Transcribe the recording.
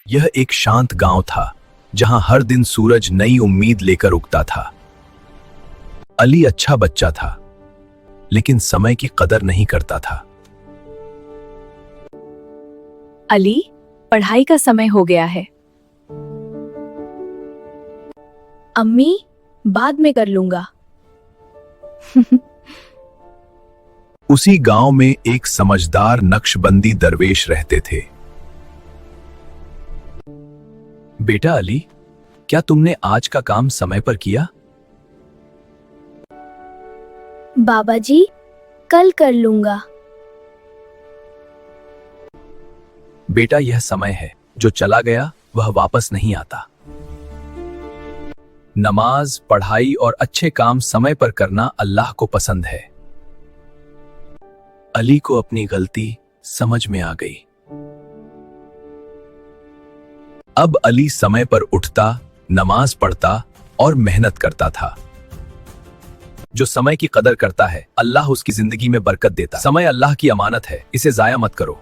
यह एक शांत गांव था जहां हर दिन सूरज नई उम्मीद लेकर उगता था। अली अच्छा बच्चा था, लेकिन समय की कदर नहीं करता था। अली, पढ़ाई का समय हो गया है। अम्मी, बाद में कर लूंगा। उसी गांव में एक समझदार नक्शबंदी दरवेश रहते थे। बेटा अली, क्या तुमने आज का काम समय पर किया? बाबा जी, कल कर लूंगा। बेटा, यह समय है, जो चला गया वह वापस नहीं आता। नमाज, पढ़ाई और अच्छे काम समय पर करना अल्लाह को पसंद है। अली को अपनी गलती समझ में आ गई। अब अली समय पर उठता, नमाज पढ़ता और मेहनत करता था। जो समय की कदर करता है, अल्लाह उसकी जिंदगी में बरकत देता। समय अल्लाह की अमानत है, इसे जाया मत करो।